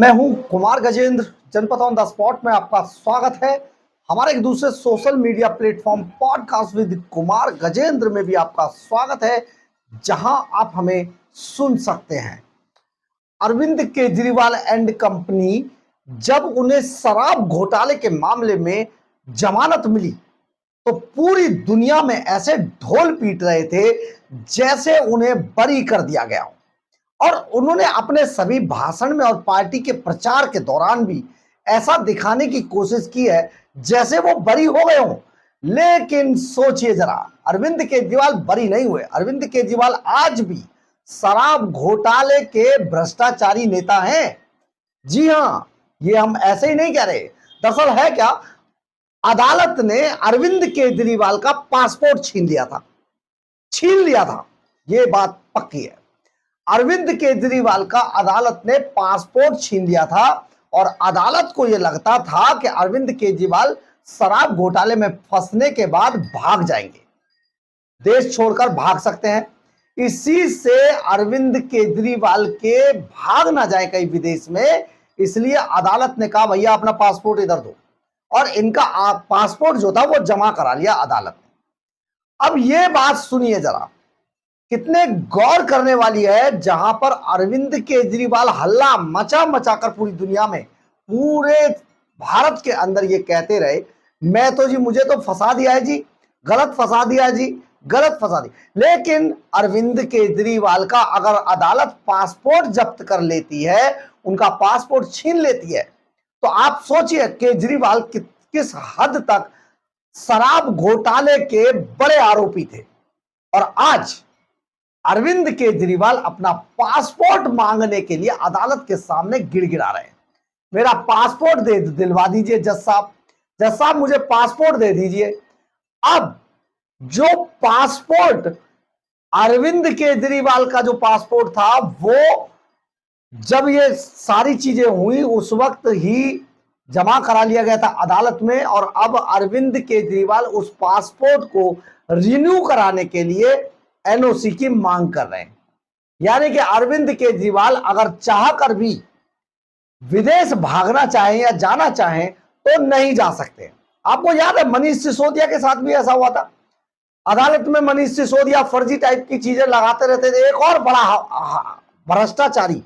मैं हूं कुमार गजेंद्र। जनपद ऑन द स्पॉट में आपका स्वागत है। हमारे एक दूसरे social media platform podcast with Kumar Gajendra में भी आपका स्वागत है, जहां आप हमें सुन सकते हैं। अरविंद केजरीवाल एंड कंपनी, जब उन्हें शराब घोटाले के मामले में जमानत मिली तो पूरी दुनिया में ऐसे ढोल पीट रहे थे जैसे उन्हें बरी कर दिया गया हो। और उन्होंने अपने सभी भाषण में और पार्टी के प्रचार के दौरान भी ऐसा दिखाने की कोशिश की है जैसे वो बरी हो गए हों। लेकिन सोचिए जरा, अरविंद केजरीवाल बरी नहीं हुए। अरविंद केजरीवाल आज भी शराब घोटाले के भ्रष्टाचारी नेता हैं। जी हां, ये हम ऐसे ही नहीं कह रहे। दरअसल है क्या, अदालत ने अरविंद केजरीवाल का पासपोर्ट छीन लिया था। ये बात पक्की है। अरविंद केजरीवाल का अदालत ने पासपोर्ट छीन लिया था और अदालत को यह लगता था कि अरविंद केजरीवाल शराब घोटाले में फंसने के बाद भाग जाएंगे, देश छोड़कर भाग सकते हैं। इसी से अरविंद केजरीवाल के भाग ना जाए कहीं विदेश में, इसलिए अदालत ने कहा भैया अपना पासपोर्ट इधर दो, और इनका पासपोर्ट जो था वो जमा करा लिया अदालत ने। अब ये बात सुनिए जरा, कितने गौर करने वाली है, जहां पर अरविंद केजरीवाल हल्ला मचा मचाकर पूरी दुनिया में, पूरे भारत के अंदर ये कहते रहे, मैं तो जी, मुझे तो फंसा दिया है जी, गलत फंसा दिया है जी, गलत फंसा दी। लेकिन अरविंद केजरीवाल का अगर अदालत पासपोर्ट जब्त कर लेती है, उनका पासपोर्ट छीन लेती है, तो आप सोचिए केजरीवाल किस हद तक शराब घोटाले के बड़े आरोपी थे। और आज अरविंद केजरीवाल अपना पासपोर्ट मांगने के लिए अदालत के सामने गिड़गिड़ा रहे हैं। मेरा पासपोर्ट दिलवा दीजिए जज साहब, मुझे पासपोर्ट दे दीजिए। अब जो पासपोर्ट अरविंद केजरीवाल का जो पासपोर्ट था, वो जब ये सारी चीजें हुई उस वक्त ही जमा करा लिया गया था अदालत में, और अब अरविंद केजरीवाल उस पासपोर्ट को रिन्यू कराने के लिए एनओसी की मांग कर रहे हैं। यानी कि अरविंद केजरीवाल अगर चाह कर भी विदेश भागना चाहें या जाना चाहें तो नहीं जा सकते। आपको याद है मनीष सिसोदिया के साथ भी ऐसा हुआ था। अदालत में मनीष सिसोदिया फर्जी टाइप की चीजें लगाते रहते थे। एक और बड़ा भ्रष्टाचारी,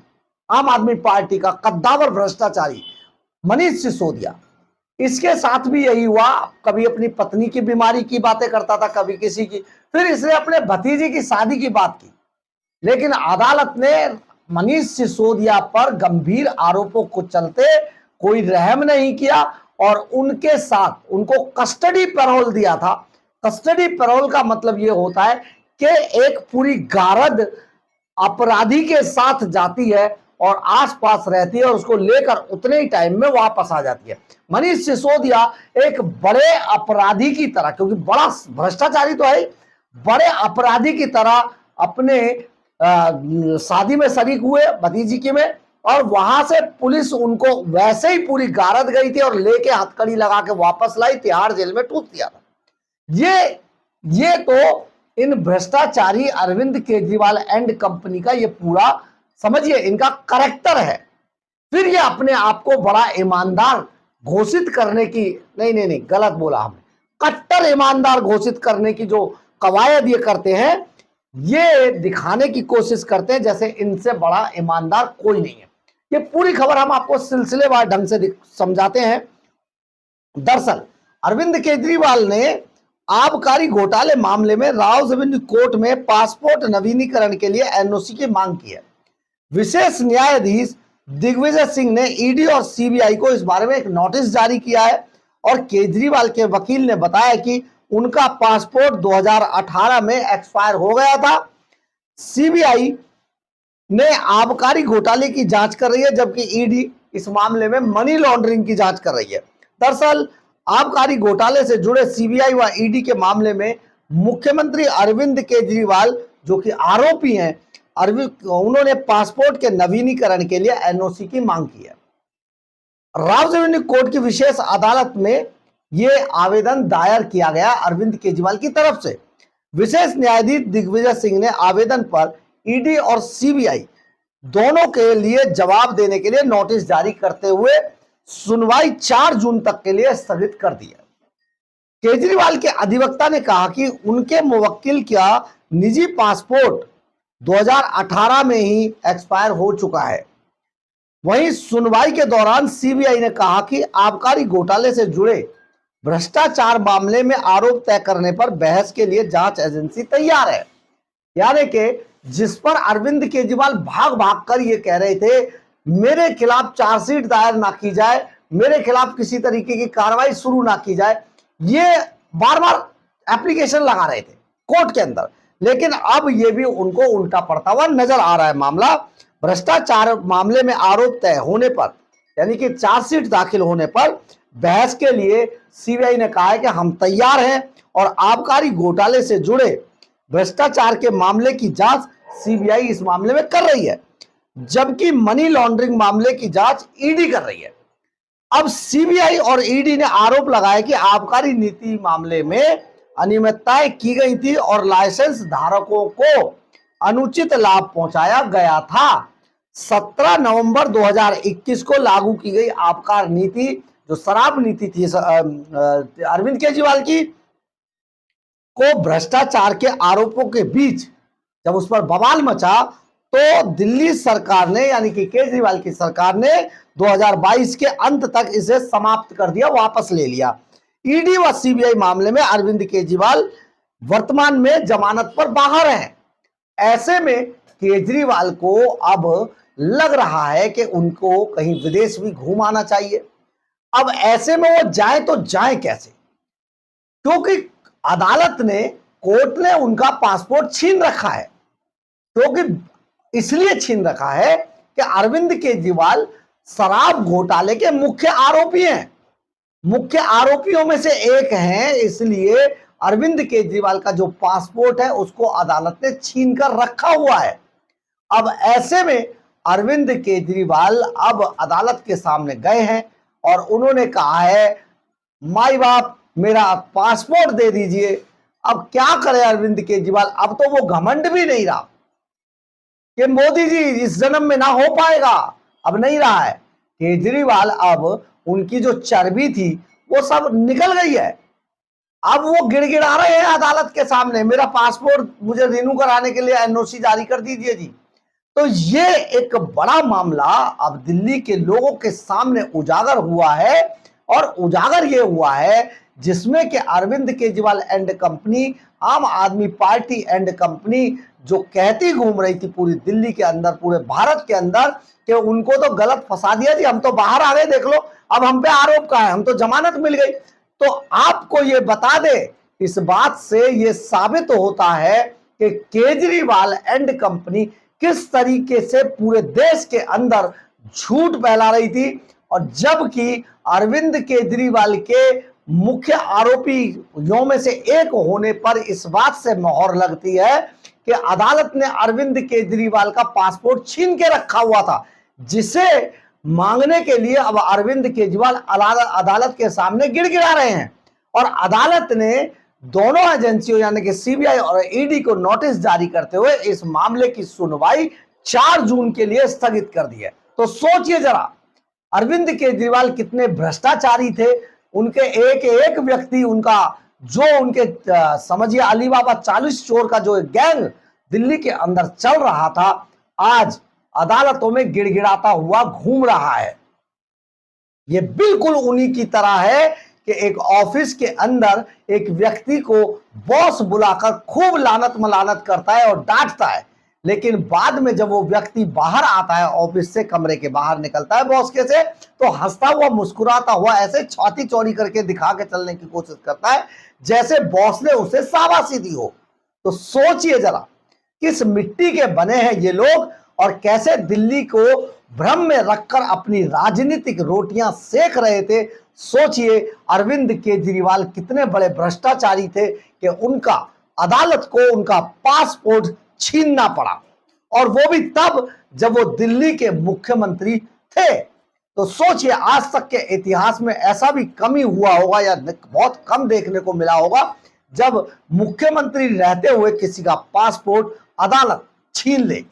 आम आदमी पार्टी का कद्दावर भ्रष्टाचारी मनीष सिसोदिया, इसके साथ भी यही हुआ। कभी अपनी पत्नी की बीमारी की बातें करता था, कभी किसी की, फिर इसने अपने भतीजे की शादी की बात की। लेकिन अदालत ने मनीष सिसोदिया पर गंभीर आरोपों को चलते कोई रहम नहीं किया और उनके साथ उनको कस्टडी पैरोल दिया था। कस्टडी पैरोल का मतलब यह होता है कि एक पूरी गारद अपराधी के साथ जाती है और आसपास रहती है और उसको लेकर उतने ही टाइम में वापस आ जाती है। मनीष सिसोदिया एक बड़े अपराधी की तरह, क्योंकि बड़ा भ्रष्टाचारी तो है, बड़े अपराधी की तरह अपने शादी में शरीक हुए भतीजी की में, और वहां से पुलिस उनको वैसे ही पूरी गारद गई थी और लेके हथकड़ी लगा के वापस लाई, तिहाड़ जेल में ठूस दिया था। ये तो इन भ्रष्टाचारी अरविंद केजरीवाल एंड कंपनी का ये पूरा, समझिए, इनका करैक्टर है। फिर ये अपने आप को बड़ा ईमानदार घोषित करने की, नहीं गलत बोला हमने, कट्टर ईमानदार घोषित करने की जो कवायद ये करते हैं, ये दिखाने की कोशिश करते हैं जैसे इनसे बड़ा ईमानदार कोई नहीं है। ये पूरी खबर हम आपको सिलसिलेवार ढंग से समझाते हैं। दरअसल अरविंद केजरीवाल ने आबकारी घोटाले मामले में रावजविंद कोर्ट में पासपोर्ट नवीनीकरण के लिए एनओसी की मांग की है। विशेष न्यायाधीश दिग्विजय सिंह ने ईडी और सीबीआई को इस बारे में एक नोटिस जारी किया है और केजरीवाल के वकील ने बताया कि उनका पासपोर्ट 2018 में एक्सपायर हो गया था। सीबीआई ने आबकारी घोटाले की जांच कर रही है, जबकि ईडी इस मामले में मनी लॉन्ड्रिंग की जांच कर रही है। दरअसल आबकारी घोटाले से जुड़े सीबीआई व ईडी के मामले में मुख्यमंत्री अरविंद केजरीवाल, जो कि आरोपी हैं, उन्होंने पासपोर्ट के नवीनीकरण के लिए एनओसी की मांग की है। रावजविंद कोर्ट की विशेष अदालत में यह आवेदन दायर किया गया अरविंद केजरीवाल की तरफ से। विशेष न्यायाधीश दिग्विजय सिंह ने आवेदन पर ईडी और सीबीआई दोनों के लिए जवाब देने के लिए नोटिस जारी करते हुए सुनवाई 4 जून तक के लिए स्थगित कर दी है। केजरीवाल के अधिवक्ता ने कहा कि उनके मुवक्किल का निजी पासपोर्ट 2018 में ही एक्सपायर हो चुका है। वहीं सुनवाई के दौरान सीबीआई ने कहा कि आबकारी घोटाले से जुड़े भ्रष्टाचार मामले में आरोप तय करने पर बहस के लिए जांच एजेंसी तैयार है। यानी कि जिस पर अरविंद केजरीवाल भाग भाग कर ये कह रहे थे मेरे खिलाफ चार्जशीट दायर ना की जाए, मेरे खिलाफ किसी तरीके की कार्रवाई शुरू ना की जाए, ये बार बार एप्लीकेशन लगा रहे थे कोर्ट के अंदर। लेकिन अब ये भी उनको उल्टा पड़ता हुआ नजर आ रहा है। मामला भ्रष्टाचार मामले में आरोप तय होने पर यानी कि चार्जशीट दाखिल होने पर बहस के लिए सीबीआई ने कहा है कि हम तैयार हैं और आबकारी घोटाले से जुड़े भ्रष्टाचार के मामले की जांच सीबीआई इस मामले में कर रही है, जबकि मनी लॉन्ड्रिंग मामले की जांच ईडी कर रही है। अब सीबीआई और ईडी ने आरोप लगाया कि आबकारी नीति मामले में अनियमितताएं की गई थी और लाइसेंस धारकों को अनुचित लाभ पहुंचाया गया था। 17 नवंबर 2021 को लागू की गई आबकारी नीति जो शराब नीति थी अरविंद केजरीवाल की को भ्रष्टाचार के आरोपों के बीच जब उस पर बवाल मचा तो दिल्ली सरकार ने यानी कि केजरीवाल की सरकार ने 2022 के अंत तक इसे समाप्त कर दिया, वापस ले लिया। ईडी व सीबीआई मामले में अरविंद केजरीवाल वर्तमान में जमानत पर बाहर हैं। ऐसे में केजरीवाल को अब लग रहा है कि उनको कहीं विदेश भी घूम आना चाहिए। अब ऐसे में वो जाए तो जाए कैसे, क्योंकि अदालत ने कोर्ट ने उनका पासपोर्ट छीन रखा है। क्योंकि इसलिए छीन रखा है कि अरविंद केजरीवाल शराब घोटाले के मुख्य आरोपी हैं, मुख्य आरोपियों में से एक हैं। इसलिए अरविंद केजरीवाल का जो पासपोर्ट है उसको अदालत ने छीन कर रखा हुआ है। अब ऐसे में अरविंद केजरीवाल अब अदालत के सामने गए हैं और उन्होंने कहा है माई बाप मेरा पासपोर्ट दे दीजिए। अब क्या करे अरविंद केजरीवाल, अब तो वो घमंड भी नहीं रहा कि मोदी जी इस जन्म में ना हो पाएगा, अब नहीं रहा है। केजरीवाल अब उनकी जो चर्बी थी वो सब निकल गई है। अब वो गिड़गिड़ा रहे हैं अदालत के सामने, मेरा पासपोर्ट मुझे रिन्यू कराने के लिए एनओसी जारी कर दीजिए जी। तो ये एक बड़ा मामला अब दिल्ली के लोगों के सामने उजागर हुआ है और उजागर ये हुआ है जिसमें कि अरविंद केजरीवाल एंड कंपनी, आम आदमी पार्टी एंड कंपनी जो कहती घूम रही थी पूरी दिल्ली के अंदर, पूरे भारत के अंदर कि उनको तो गलत फंसा दिया जी, हम तो बाहर आ गए, देख लो अब हम पे आरोप का है, हम तो जमानत मिल गई। तो आपको ये बता दे, इस बात से ये साबित होता है कि केजरीवाल एंड कंपनी किस तरीके से पूरे देश के अंदर झूठ फैला रही थी। और जबकि अरविंद केजरीवाल के मुख्य आरोपियों में से एक होने पर इस बात से मोहर लगती है कि अदालत ने अरविंद केजरीवाल का पासपोर्ट छीन के रखा हुआ था, जिसे मांगने के लिए अब अरविंद केजरीवाल अदालत के सामने गिड़गिड़ा रहे हैं। और अदालत ने दोनों एजेंसियों यानी कि सीबीआई और ईडी को नोटिस जारी करते हुए इस मामले की सुनवाई 4 जून के लिए स्थगित कर दी है। तो सोचिए जरा अरविंद केजरीवाल कितने भ्रष्टाचारी थे, उनके एक एक व्यक्ति, उनका जो उनके समझिए अलीबाबा 40 चोर का जो गैंग दिल्ली के अंदर चल रहा था, आज अदालतों में गिड़गिड़ाता हुआ घूम रहा है। ये बिल्कुल उन्हीं की तरह है कि एक ऑफिस के अंदर एक व्यक्ति को बॉस बुलाकर खूब लानत मलानत करता है और डांटता है, लेकिन बाद में जब वो व्यक्ति बाहर आता है ऑफिस से, कमरे के बाहर निकलता है बॉस के से, तो हंसता हुआ मुस्कुराता हुआ ऐसे छाती चौड़ी करके दिखा के चलने की कोशिश करता है जैसे बॉस ने उसे शाबाशी दी हो। तो सोचिए जरा किस मिट्टी के बने हैं ये लोग और कैसे दिल्ली को भ्रम में रखकर अपनी राजनीतिक रोटियां सेक रहे थे। सोचिए अरविंद केजरीवाल कितने बड़े भ्रष्टाचारी थे कि उनका अदालत को उनका पासपोर्ट छीनना पड़ा, और वो भी तब जब वो दिल्ली के मुख्यमंत्री थे। तो सोचिए आज तक के इतिहास में ऐसा भी कम ही हुआ होगा या बहुत कम देखने को मिला होगा जब मुख्यमंत्री रहते हुए किसी का पासपोर्ट अदालत छीन ले।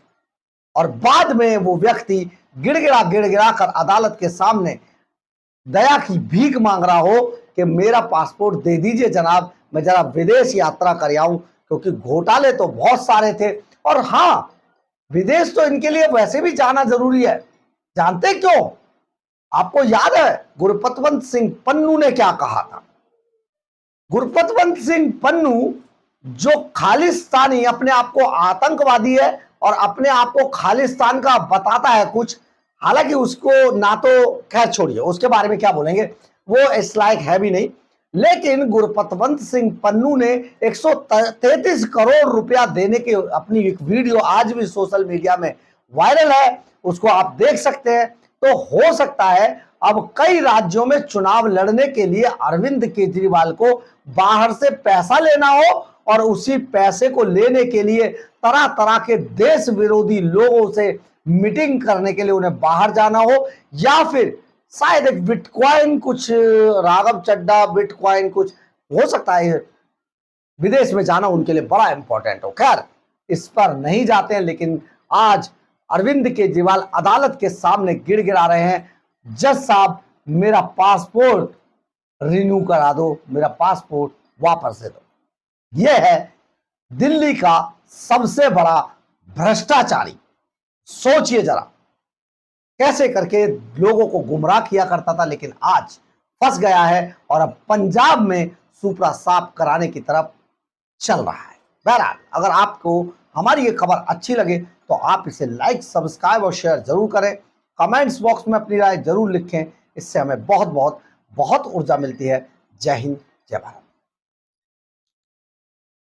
और बाद में वो व्यक्ति गिड़गिड़ा कर अदालत के सामने दया की भीख मांग रहा हो कि मेरा पासपोर्ट दे दीजिए जनाब, मैं जरा विदेश यात्रा कर आऊं, क्योंकि घोटाले तो बहुत सारे थे। और हाँ, विदेश तो इनके लिए वैसे भी जाना जरूरी है। जानते क्यों? आपको याद है गुरपतवंत सिंह पन्नू ने क्या कहा था? गुरपतवंत सिंह पन्नू जो खालिस्तानी, अपने आप को आतंकवादी है और अपने आप को खालिस्तान का बताता है कुछ, हालांकि उसको ना तो, खैर छोड़िए उसके बारे में क्या बोलेंगे, वो इस लायक है भी नहीं। लेकिन गुरपतवंत सिंह पन्नू ने 133 करोड़ रुपया देने के अपनी एक वीडियो आज भी सोशल मीडिया में वायरल है, उसको आप देख सकते हैं। तो हो सकता है अब कई राज्यों में चुनाव लड़ने के लिए अरविंद केजरीवाल को बाहर से पैसा लेना हो और उसी पैसे को लेने के लिए तरह तरह के देश विरोधी लोगों से मीटिंग करने के लिए उन्हें बाहर जाना हो, या फिर शायद एक बिटकॉइन, कुछ राघव चड्डा बिटकॉइन, कुछ हो सकता है विदेश में जाना उनके लिए बड़ा इंपॉर्टेंट हो। खैर, इस पर नहीं जाते हैं, लेकिन आज अरविंद केजरीवाल अदालत के सामने गिड़गिड़ा रहे हैं, जज साहब मेरा पासपोर्ट रिन्यू करा दो, मेरा पासपोर्ट वापस दे दो। यह है दिल्ली का सबसे बड़ा भ्रष्टाचारी। सोचिए जरा, कैसे करके लोगों को गुमराह किया करता था, लेकिन आज फंस गया है और अब पंजाब में सुपड़ा साफ कराने की तरफ चल रहा है। बहरहाल, अगर आपको हमारी ये खबर अच्छी लगे तो आप इसे लाइक, सब्सक्राइब और शेयर जरूर करें। कमेंट्स बॉक्स में अपनी राय जरूर लिखें, इससे हमें बहुत बहुत बहुत ऊर्जा मिलती है। जय हिंद, जय भारत।